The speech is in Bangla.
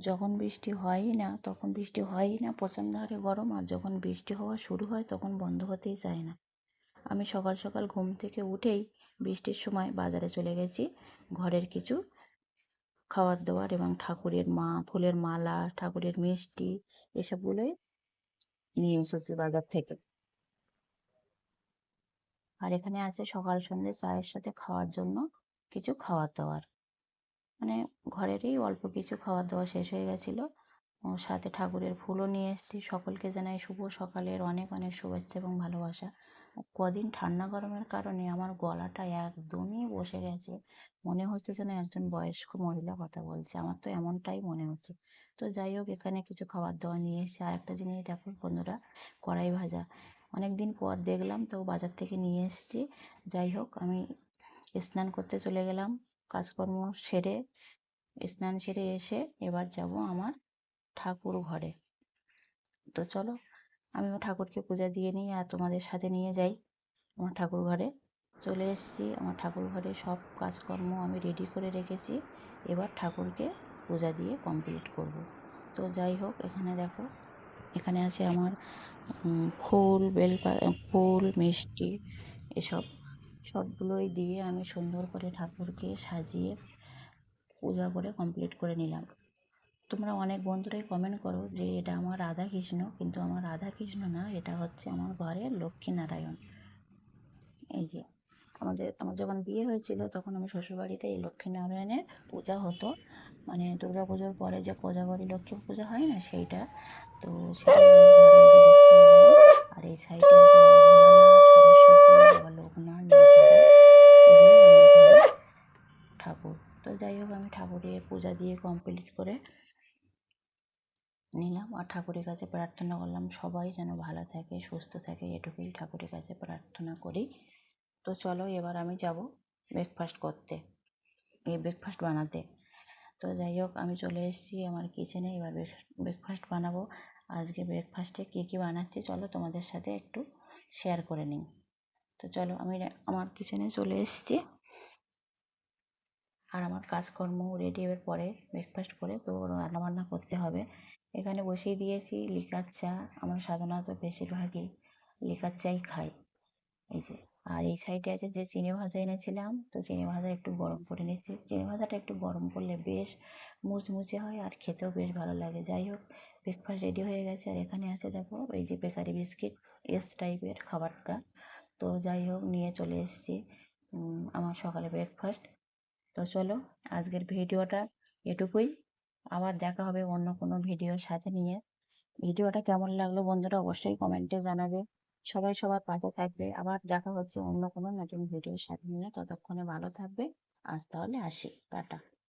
যখন বৃষ্টি হয়ই না তখন বৃষ্টি হয়ই না, প্রচণ্ড হারে গরম, আর যখন বৃষ্টি হওয়া শুরু হয় তখন বন্ধ হতেই চায় না। আমি সকাল সকাল ঘুম থেকে উঠেই বৃষ্টির সময় বাজারে চলে গেছি ঘরের কিছু খাবার দাবার এবং ঠাকুরের ফুলের মালা, ঠাকুরের মিষ্টি এসবগুলোই নিয়ে এসেছি বাজার থেকে। আর এখানে আছে সকাল সন্ধ্যে চায়ের সাথে খাওয়ার জন্য কিছু খাবার দাবার, মানে ঘরেরই অল্প কিছু খাবার দাবার শেষ হয়ে গেছিলো। ও সাথে ঠাকুরের ফুলও নিয়ে এসেছি। সকলকে জানাই শুভ সকালের অনেক অনেক শুভেচ্ছা এবং ভালোবাসা। কদিন ঠান্ডা গরমের কারণে আমার গলাটা একদমই বসে গেছে, মনে হচ্ছে যেন একজন বয়স্ক মহিলা কথা বলছে, আমার তো এমনটাই মনে হচ্ছে। তো যাই হোক, এখানে কিছু খাবার দাবার নিয়ে এসেছি। আর একটা জিনিস দেখো বন্ধুরা, কড়াই ভাজা অনেক দিন পর দেখলাম, তো বাজার থেকে নিয়ে এসেছি। যাই হোক, আমি স্নান করতে চলে গেলাম, কাজকর্ম সেরে স্নান সেরে এসে এবার যাব আমার ঠাকুর ঘরে। তো চলো আমিও ঠাকুরকে পূজা দিয়ে নিই আর তোমাদের সাথে নিয়ে যাই আমার ঠাকুর ঘরে। চলে এসেছি আমার ঠাকুর ঘরে, সব কাজকর্ম আমি রেডি করে রেখেছি, এবার ঠাকুরকে পূজা দিয়ে কমপ্লিট করব। তো যাই হোক, এখানে দেখো, এখানে আছে আমার ফুল, ফুল, মিষ্টি এসব সবগুলোই দিয়ে আমি সুন্দর করে ঠাকুরকে সাজিয়ে পূজা করে কমপ্লিট করে নিলাম। তোমরা অনেক বন্ধুরাই কমেন্ট করো যে এটা আমার রাধাকৃষ্ণ, কিন্তু আমার রাধাকৃষ্ণ না, এটা হচ্ছে আমার ঘরের লক্ষ্মীনারায়ণ। এই যে আমার যখন বিয়ে হয়েছিল তখন আমার শ্বশুরবাড়িতে এই লক্ষ্মীনারায়ণের পূজা হতো, মানে দুর্গা পুজোর পরে যে কোজাগরী লক্ষ্মী পূজা হয় না সেইটা। তো সেটাই আমার ঘরে এই যে লক্ষ্মীনারায়ণ, আর এই সাইডে আছে বাবা ভোলানাথ, সরস্বতী, বাবা লোকনাথ, মা তারা, এগুলোই আমার ঘরে ঠাকুর। তো যাই হোক, আমি ঠাকুরের পূজা দিয়ে কমপ্লিট করে নিলাম আর ঠাকুরের কাছে প্রার্থনা করলাম সবাই যেন ভালো থাকে, সুস্থ থাকে, এটুকুই ঠাকুরের কাছে প্রার্থনা করি। তো চলো এবার আমি যাব ব্রেকফাস্ট করতে, ব্রেকফাস্ট বানাতে। তো যাই হোক, আমি চলে এসেছি আমার কিচেনে, এবার ব্রেকফাস্ট বানাবো। আজকে ব্রেকফাস্টে কী কী বানাচ্ছি চলো তোমাদের সাথে একটু শেয়ার করে নিই। তো চলো আমি আমার কিচেনে চলে এসেছি, আর আমার কাজকর্ম রেডি হওয়ার পরে ব্রেকফাস্ট করে তো রান্নাবান্না করতে হবে। এখানে বসিয়ে দিয়েছি লিকার চা, আমরা সাধারণত বেশিরভাগই লিকার চাই খাই। এই যে, আর এই সাইডে আছে যে চিনি ভাজা এনেছিলাম, তো চিনি ভাজা একটু গরম করে নিচ্ছি। চিনি ভাজাটা একটু গরম করলে বেশ মুচমুচে হয় আর খেতেও বেশ ভালো লাগে। যাই হোক, ব্রেকফাস্ট রেডি হয়ে গেছে। আর এখানে আছে দেখো এই যে বেকারি বিস্কিট, এস টাইপের খাবারটা। তো যাই হোক, নিয়ে চলে এসেছি আমার সকালে ব্রেকফাস্ট। তো চলো আজকের ভিডিওটা এটুকুই, আবার দেখা হবে অন্য কোনো ভিডিওর সাথে নিয়ে। ভিডিওটা কেমন লাগলো বন্ধুরা অবশ্যই কমেন্টে জানাবে। সবাই সবার পাশে থাকবে। আবার দেখা হচ্ছে অন্য কোনো নতুন ভিডিওর সাথে নিয়ে, ততক্ষণে ভালো থাকবে। আজ তাহলে আসি, টাটা।